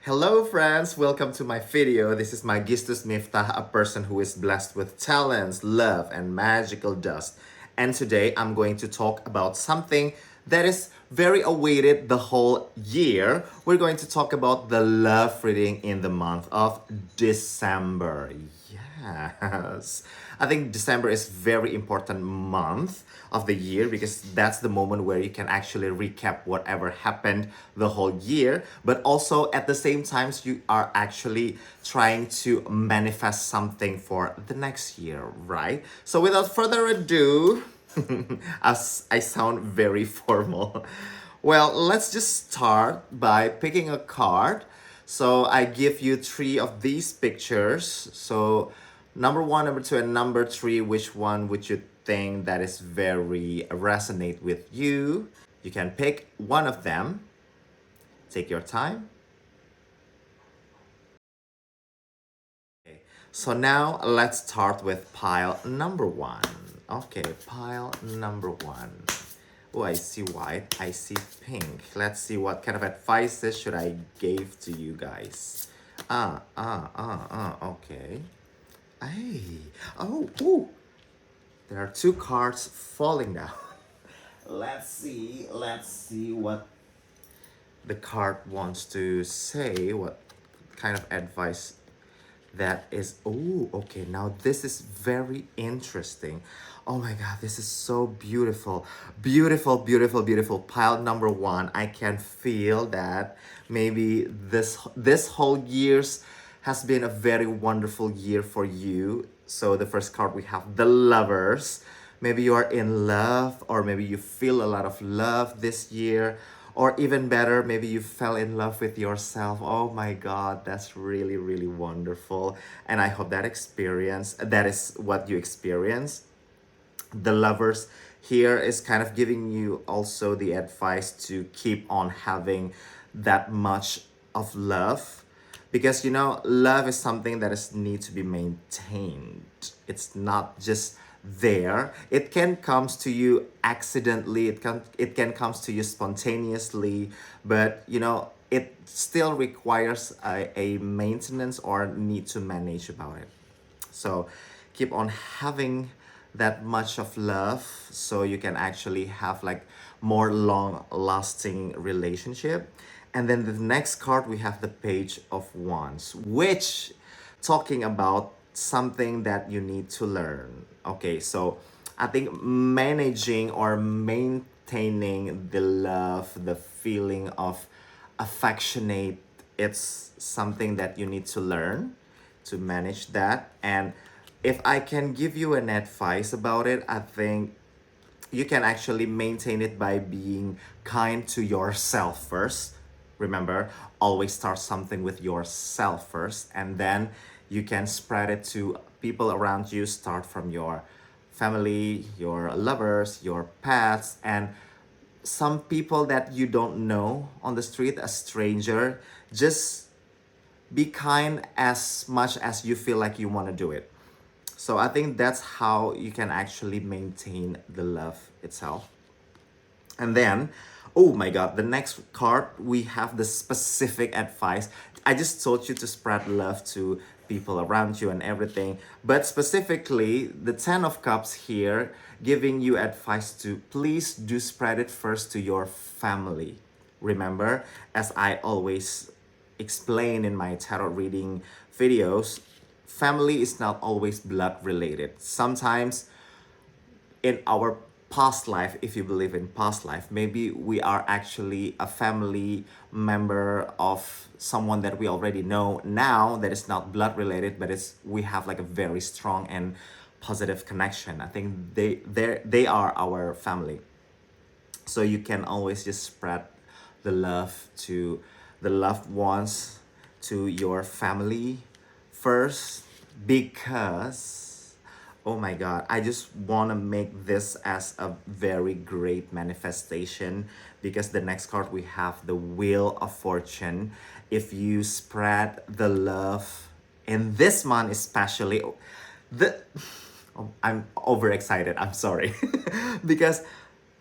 Hello friends, welcome to my video. This is Magistus Miftah, a person who is blessed with talents, love, and magical dust. And today I'm going to talk about something that is very awaited the whole year. We're going to talk about the love reading in the month of December. Yes. I think December is very important month of the year because that's the moment where you can actually recap whatever happened the whole year, but also at the same times you are actually trying to manifest something for the next year, right? So without further ado, as I sound very formal. Well, let's just start by picking a card. So I give you three of these pictures. So number one, number two, and number three, which one would you think that is very resonate with you? You can pick one of them. Take your time. Okay. So now let's start with pile number one. Okay, pile number one. Oh, I see white. I see pink. Let's see what kind of advices should I give to you guys. Okay. Hey. Oh, ooh. There are two cards falling down. Let's see what the card wants to say, what kind of advice that is. Oh, okay, now this is very interesting. Oh my god, this is so beautiful. Beautiful pile number one. I can feel that maybe this whole year's has been a very wonderful year for you. So the first card we have the lovers. Maybe you are in love, or maybe you feel a lot of love this year, or even better, maybe you fell in love with yourself. Oh my god, that's really wonderful. And I hope that is what you experience. The lovers here is kind of giving you also the advice to keep on having that much of love, because love is something that is need to be maintained. It's not just there. It can comes to you accidentally, it can comes to you spontaneously, but it still requires a maintenance or need to manage about it. So keep on having that much of love so you can actually have like more long lasting relationship. And then the next card we have the Page of Wands, which talking about something that you need to learn. Okay, so I think managing or maintaining the love, the feeling of affectionate, it's something that you need to learn to manage that. And if I can give you an advice about it, I think you can actually maintain it by being kind to yourself first. Remember, always start something with yourself first, and then you can spread it to people around you. Start from your family, your lovers, your pets, and some people that you don't know on the street, a stranger. Just be kind as much as you feel like you want to do it. So I think that's how you can actually maintain the love itself. And then, oh my god, the next card, we have the specific advice. I just told you to spread love to people around you and everything. But specifically, the Ten of Cups here, giving you advice to please do spread it first to your family. Remember, as I always explain in my tarot reading videos, family is not always blood related. Sometimes in our past life, if you believe in past life, maybe we are actually a family member of someone that we already know now that is not blood related, but it's we have like a very strong and positive connection. I think they are our family. So you can always just spread the love to the loved ones, to your family first, because oh my god, I just want to make this as a very great manifestation, because the next card we have the Wheel of Fortune. If you spread the love in this month especially, the oh, I'm overexcited, I'm sorry. Because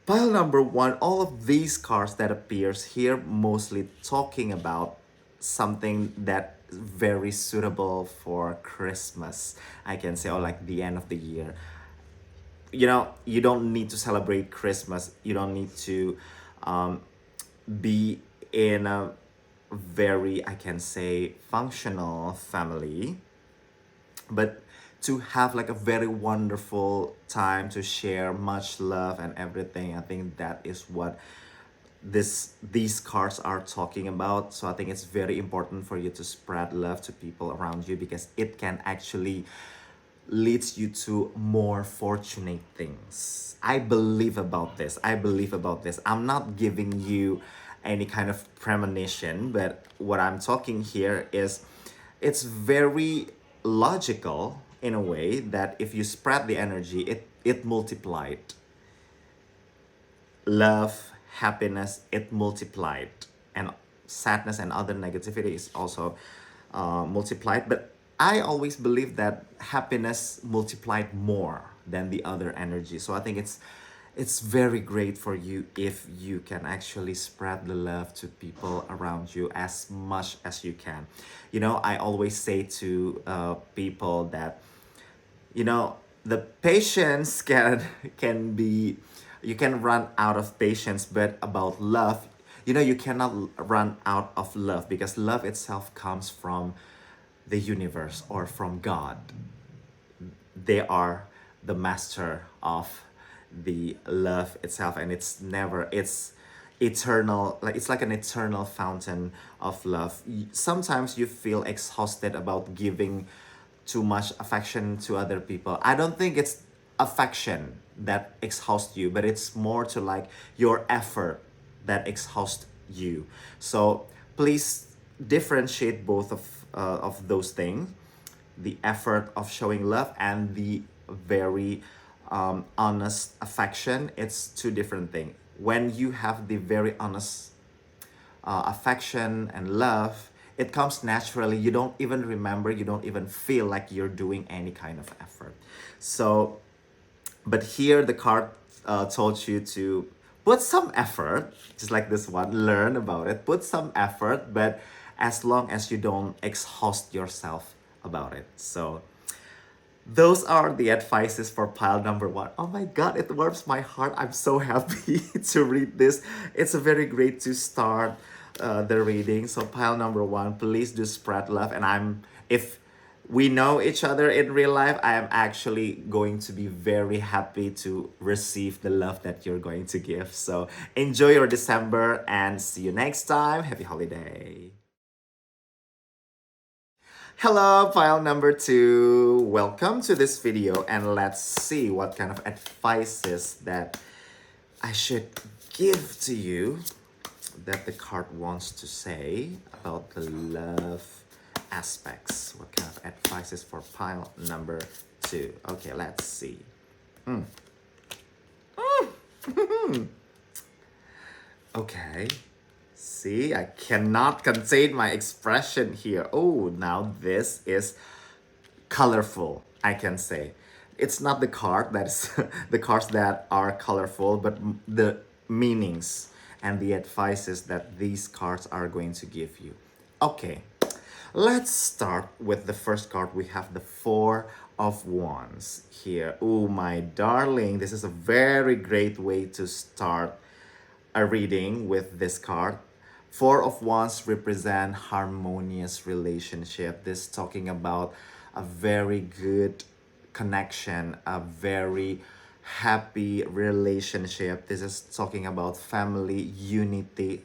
pile number one, all of these cards that appears here mostly talking about something that very suitable for Christmas, I can say, or like the end of the year. You don't need to celebrate Christmas. You don't need to um, be in a very, I can say, functional family, but to have like a very wonderful time to share much love and everything. I think that is what these cards are talking about. So I think it's very important for you to spread love to people around you, because it can actually leads you to more fortunate things. I believe about this. I'm not giving you any kind of premonition, but what I'm talking here is it's very logical in a way that if you spread the energy, it multiplied. Love, happiness, it multiplied. And sadness and other negativity is also multiplied. But I always believe that happiness multiplied more than the other energy. So I think it's very great for you if you can actually spread the love to people around you as much as you can. I always say to people that the patience can be, you can run out of patience, but about love, you cannot run out of love, because love itself comes from the universe or from God. They are the master of the love itself, and it's eternal. Like, it's like an eternal fountain of love. Sometimes you feel exhausted about giving too much affection to other people. I don't think it's affection that exhausts you, but it's more to like your effort that exhausts you. So please differentiate both of those things: the effort of showing love and the very honest affection. It's two different things. When you have the very honest affection and love, it comes naturally. You don't even remember, you don't even feel like you're doing any kind of effort. So, but here the card told you to put some effort, just like this one, learn about it, put some effort, but as long as you don't exhaust yourself about it. So, those are the advices for pile number one. Oh my god, it warms my heart. I'm so happy to read this. It's a very great to start the reading. So pile number one, please do spread love. And if we know each other in real life, I am actually going to be very happy to receive the love that you're going to give. So enjoy your December and see you next time. Happy holiday. Hello, file number two. Welcome to this video, and let's see what kind of advices that I should give to you, that the card wants to say about the love aspects. What kind of advices for pile number two? Okay, let's see. Okay. See, I cannot contain my expression here. Oh, now this is colorful, I can say. It's not the card that's the cards that are colorful, but the meanings and the advices that these cards are going to give you. Okay, let's start with the first card. We have the Four of Wands here. Oh, my darling, this is a very great way to start a reading with this card. Four of Wands represent harmonious relationship. This talking about a very good connection, a very happy relationship. This is talking about family, unity,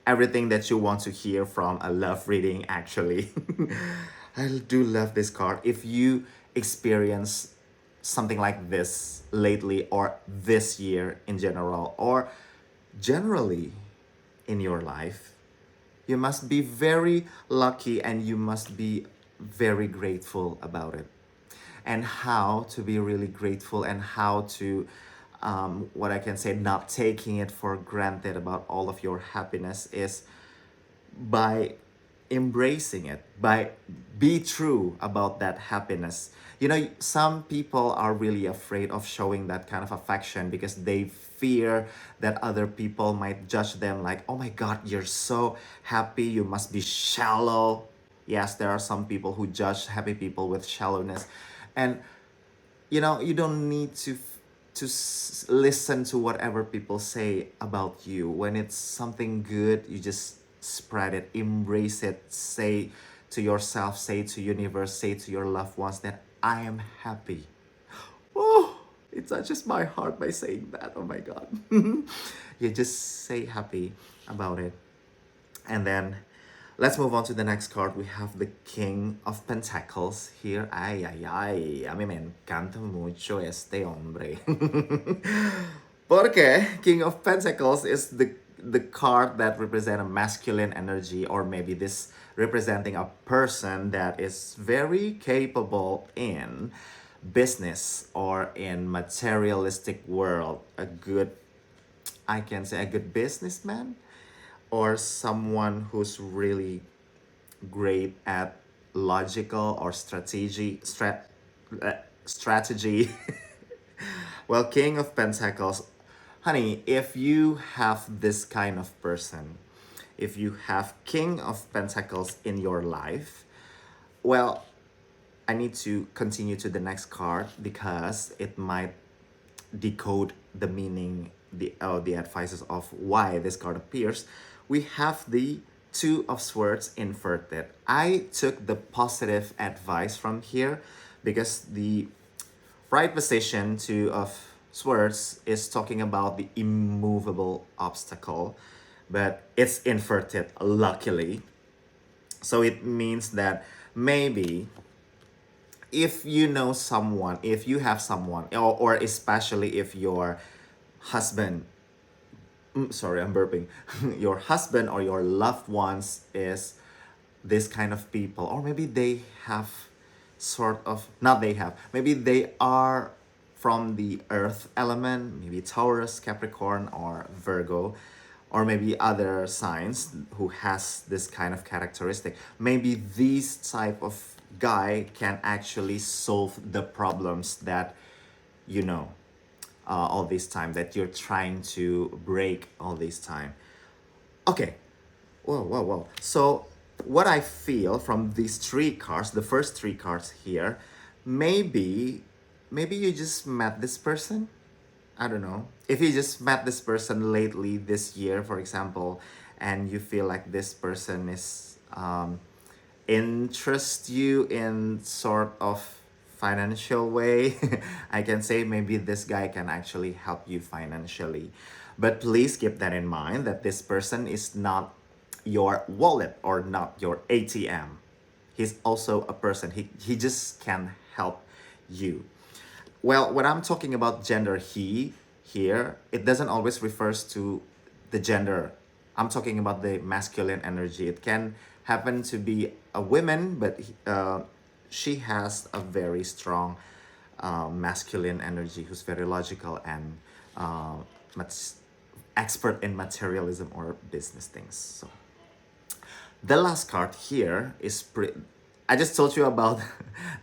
everything that you want to hear from a love reading, actually. I do love this card. If you experience something like this lately, or this year in general, or generally in your life, you must be very lucky and you must be very grateful about it. And how to be really grateful, and how to, what I can say, not taking it for granted about all of your happiness, is by embracing it, by be true about that happiness. You know, some people are really afraid of showing that kind of affection because they fear that other people might judge them like, oh my god, you're so happy, you must be shallow. Yes, there are some people who judge happy people with shallowness. And you know, you don't need to listen to whatever people say about you. When it's something good, you just spread it, embrace it, say to yourself, say to universe, say to your loved ones that I am happy. Oh, it touches my heart by saying that. Oh my god. You just say happy about it. And then let's move on to the next card. We have the King of Pentacles here. Ay, ay, ay. A mí me encanta mucho este hombre. Porque King of Pentacles is the card that represents a masculine energy, or maybe this representing a person that is very capable in business or in materialistic world. A good, I can say, a good businessman, or someone who's really great at logical or strategy. Well, King of Pentacles, honey, if you have this kind of person, if you have King of Pentacles in your life, well, I need to continue to the next card because it might decode the meaning, the advices of why this card appears. We have the Two of Swords inverted. I took the positive advice from here because the right position, Two of Swords, is talking about the immovable obstacle, but it's inverted, luckily. So it means that maybe if you know someone, if you have someone, or especially if your husband, sorry, I'm burping, your husband or your loved ones is this kind of people, or maybe they have sort of, not they have, maybe they are from the earth element, maybe Taurus, Capricorn, or Virgo, or maybe other signs who has this kind of characteristic. Maybe this type of guy can actually solve the problems that you know all this time, that you're trying to break all this time. Okay. Whoa, whoa, whoa. So what I feel from these three cards, the first three cards here, maybe you just met this person. I don't know. If you just met this person lately this year, for example, and you feel like this person is interest you in sort of financial way, I can say maybe this guy can actually help you financially. But please keep that in mind that this person is not your wallet or not your ATM. He's also a person. He just can help you. Well, when I'm talking about gender he here, it doesn't always refers to the gender. I'm talking about the masculine energy. It can happen to be a woman, but she has a very strong masculine energy who's very logical and much expert in materialism or business things. So the last card here is I just told you about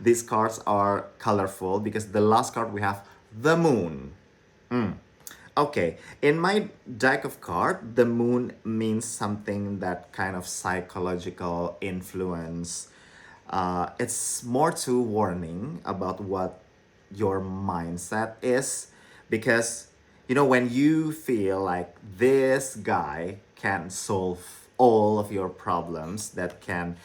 these cards are colorful because the last card we have the moon. Okay, in my deck of cards, the moon means something that kind of psychological influence. It's more to warning about what your mindset is, because you know when you feel like this guy can solve all of your problems, that can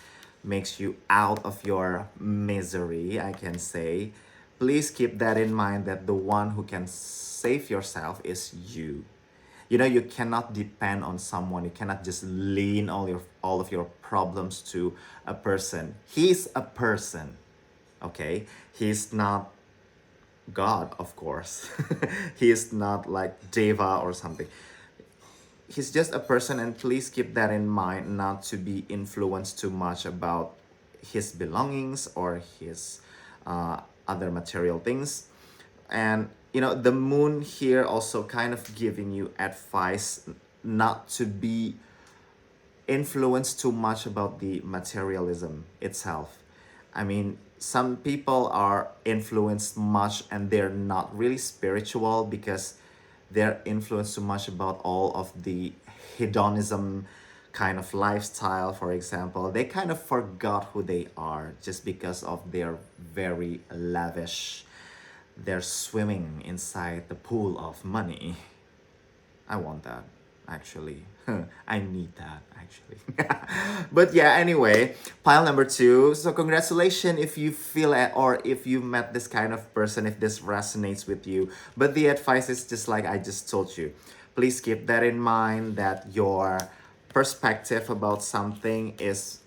makes you out of your misery, I can say, please keep that in mind, that the one who can save yourself is you. You know, you cannot depend on someone. You cannot just lean all of your problems to a person. He's a person, okay? He's not God, of course. He is not like Deva or something. He's just a person, and please keep that in mind, not to be influenced too much about his belongings or his other material things. And you know, the moon here also kind of giving you advice not to be influenced too much about the materialism itself. I mean, some people are influenced much and they're not really spiritual because they're influenced too much about all of the hedonism kind of lifestyle, for example. They kind of forgot who they are just because of their very lavish. They're swimming inside the pool of money. I want that, actually. I need that, actually. But yeah, anyway, pile number two. So congratulations if you feel it, or if you met this kind of person, if this resonates with you. But the advice is just like I just told you. Please keep that in mind, that your perspective about something is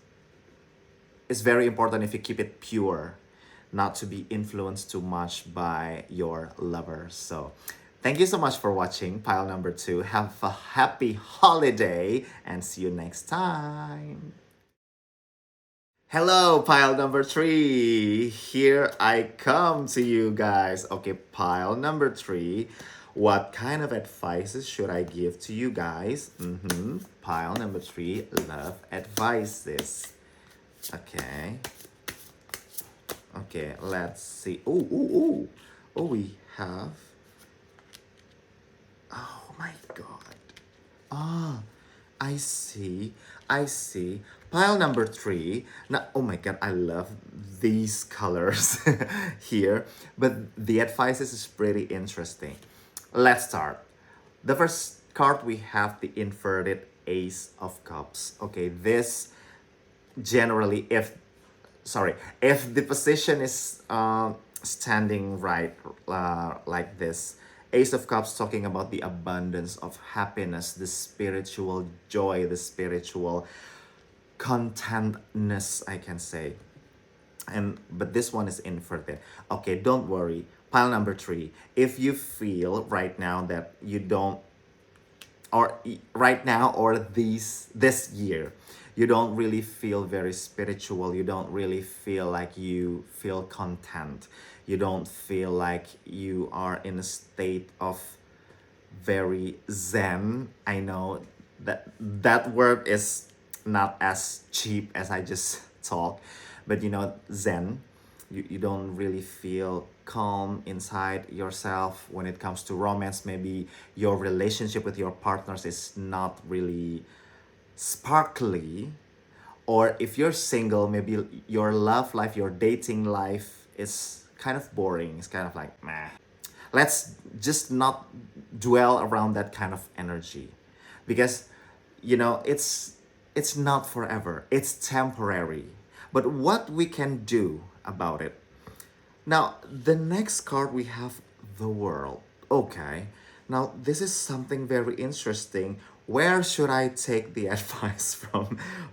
very important if you keep it pure, not to be influenced too much by your lover. So, thank you so much for watching pile number two. Have a happy holiday and see you next time. Hello, pile number three. Here I come to you guys. Okay, pile number three. What kind of advices should I give to you guys? Pile number three, love advices. Okay. Okay, let's see. Oh, we have. Oh my God. Ah, I see. I see. Pile number three. Now, oh my God, I love these colors here. But the advices is pretty interesting. Let's start. The first card we have the inverted Ace of Cups. Okay, this generally, if the position is standing right, like this, Ace of Cups talking about the abundance of happiness, the spiritual joy, the spiritual contentness, I can say. And but this one is inverted. Okay, don't worry. Pile number three. If you feel right now that you don't, or right now, or this year, you don't really feel very spiritual, you don't really feel like you feel content, you don't feel like you are in a state of very zen. I know that that word is not as cheap as I just talk, but zen, you don't really feel calm inside yourself when it comes to romance. Maybe your relationship with your partners is not really sparkly, or if you're single, maybe your love life, your dating life is kind of boring, it's kind of like meh. Let's just not dwell around that kind of energy, because it's not forever, it's temporary. But what we can do about it. Now, the next card we have the world. Okay. Now, this is something very interesting. Where should I take the advice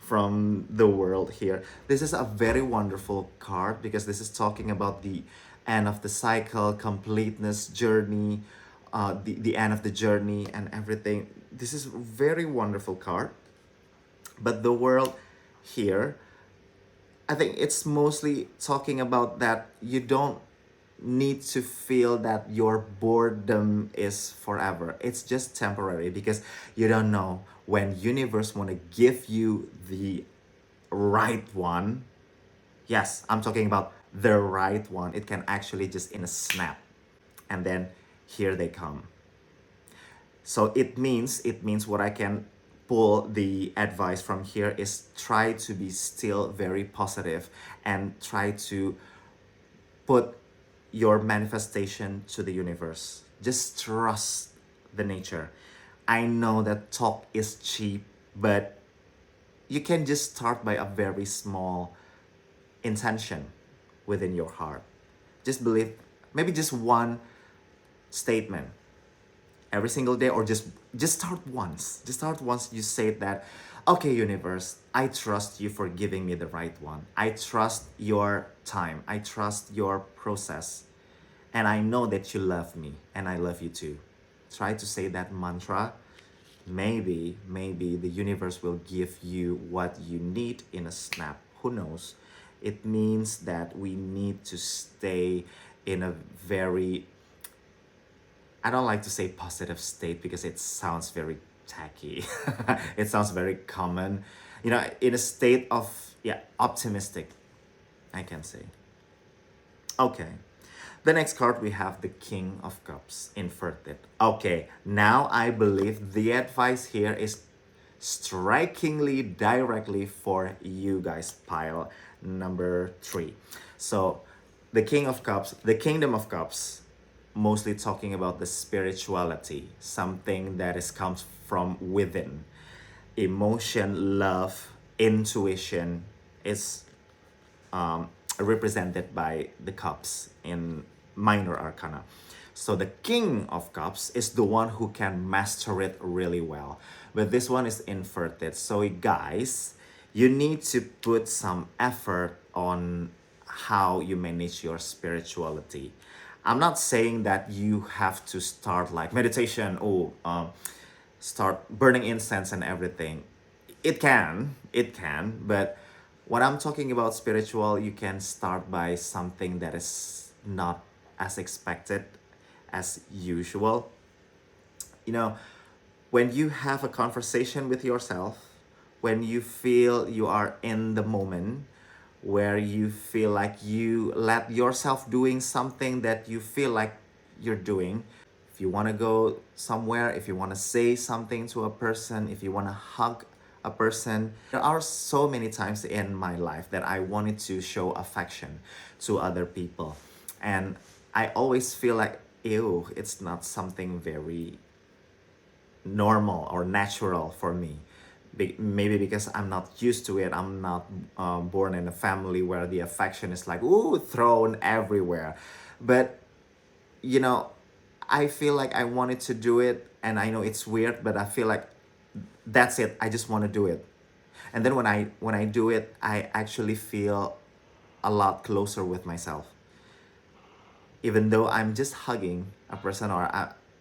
from the world here? This is a very wonderful card because this is talking about the end of the cycle, completeness, journey, the end of the journey and everything. This is a very wonderful card. But the world here, I think it's mostly talking about that you don't need to feel that your boredom is forever. It's just temporary because you don't know when universe want to give you the right one. Yes, I'm talking about the right one. It can actually just in a snap, and then here they come. So it means what I can pull the advice from here is try to be still very positive and try to put your manifestation to the universe. Just trust the nature. I know that talk is cheap, but you can just start by a very small intention within your heart. Just believe, maybe just one statement every single day, or just start once. Just start once. You say that, okay, universe, I trust you for giving me the right one. I trust your time. I trust your process. And I know that you love me and I love you too. Try to say that mantra. Maybe the universe will give you what you need in a snap. Who knows? It means that we need to stay in a very, I don't like to say positive state because it sounds very tacky. It sounds very common. In a state of, yeah, optimistic, I can say. Okay. The next card we have the King of Cups inverted. Okay, now I believe the advice here is strikingly directly for you guys, pile number 3. So, the King of Cups, the Kingdom of Cups, mostly talking about the spirituality, something that is comes from within. Emotion, love, intuition is represented by the cups in minor arcana. So the King of Cups is the one who can master it really well. But this one is inverted. So guys, you need to put some effort on how you manage your spirituality. I'm not saying that you have to start like meditation or start burning incense and everything. It can, but what I'm talking about spiritual, you can start by something that is not as expected as usual. You know, when you have a conversation with yourself, when you feel you are in the moment, where you feel like you let yourself doing something that you feel like you're doing. If you want to go somewhere, if you want to say something to a person, if you want to hug a person, there are so many times in my life that I wanted to show affection to other people. And I always feel like, ew, it's not something very normal or natural for me. Maybe because I'm not used to it. I'm not born in a family where the affection is like, ooh, thrown everywhere. But, you know, I feel like I wanted to do it, and I know it's weird, but I feel like that's it. I just want to do it. And then when I do it, I actually feel a lot closer with myself. Even though I'm just hugging a person, or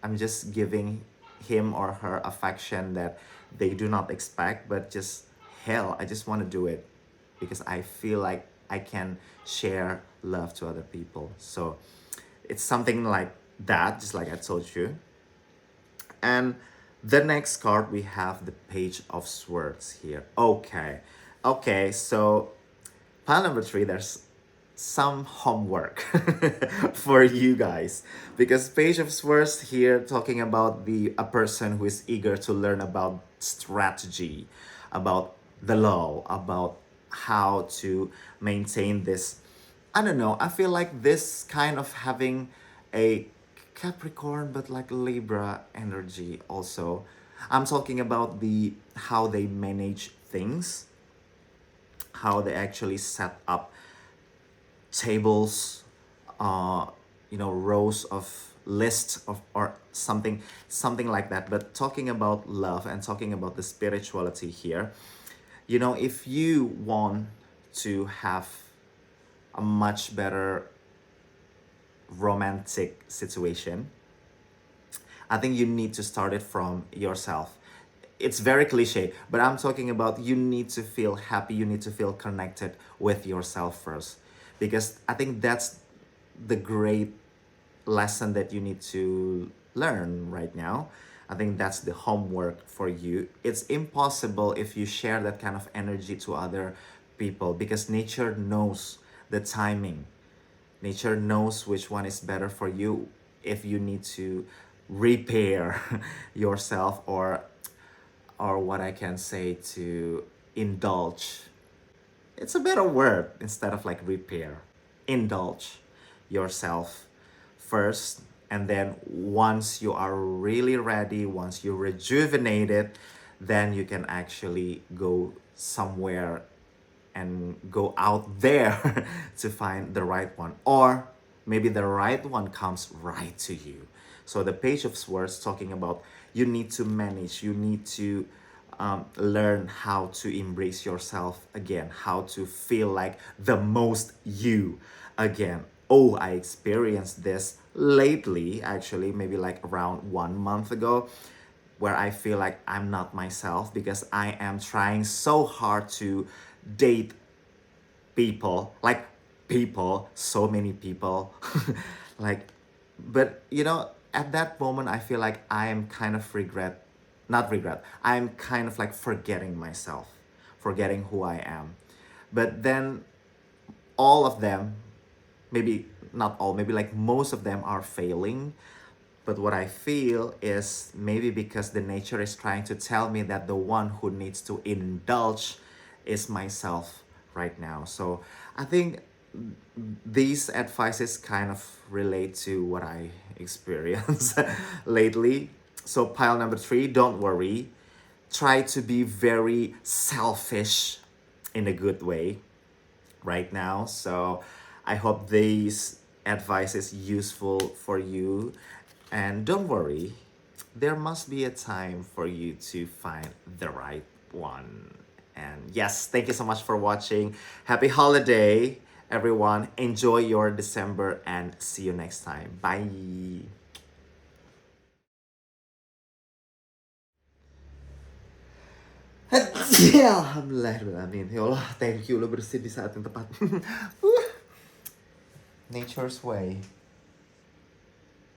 I'm just giving him or her affection that they do not expect, but just hell, I just want to do it because I feel like I can share love to other people. So it's something like that, just like I told you. And the next card, we have the Page of Swords here. Okay, so pile number 3, there's some homework for you guys, because Page of Swords here talking about a person who is eager to learn about strategy, about the law, about how to maintain this. I don't know, I feel like this kind of having a Capricorn but like Libra energy also. I'm talking about the how they manage things, how they actually set up tables, rows of lists of or something like that. But talking about love and talking about the spirituality here, if you want to have a much better romantic situation, I think you need to start it from yourself. It's very cliche, but I'm talking about you need to feel happy, you need to feel connected with yourself first. Because I think that's the great lesson that you need to learn right now. I think that's the homework for you. It's impossible if you share that kind of energy to other people, because nature knows the timing. Nature knows which one is better for you if you need to repair yourself, or what I can say, to indulge. It's a better word instead of like repair. Indulge yourself first, and then once you are really ready, once you're rejuvenated, then you can actually go somewhere and go out there to find the right one, or maybe the right one comes right to you. So the Page of Swords talking about you need to manage, you need to learn how to embrace yourself again, how to feel like the most you again. Oh, I experienced this lately, actually, maybe like around 1 month ago, where I feel like I'm not myself because I am trying so hard to date people, so many people. like, but at that moment, I feel like I am kind of regret not regret. I'm kind of like forgetting myself, forgetting who I am. But then all of them, maybe not all, maybe like most of them are failing. But what I feel is maybe because the nature is trying to tell me that the one who needs to indulge is myself right now. So I think these advices kind of relate to what I experienced lately. So pile number 3, don't worry. Try to be very selfish in a good way right now. So I hope these advice is useful for you. And don't worry, there must be a time for you to find the right one. And yes, thank you so much for watching. Happy holiday, everyone. Enjoy your December and see you next time. Bye. Ya, alhamdulillah, ya Allah, thank you lo bersin di saat yang tepat. Nature's way.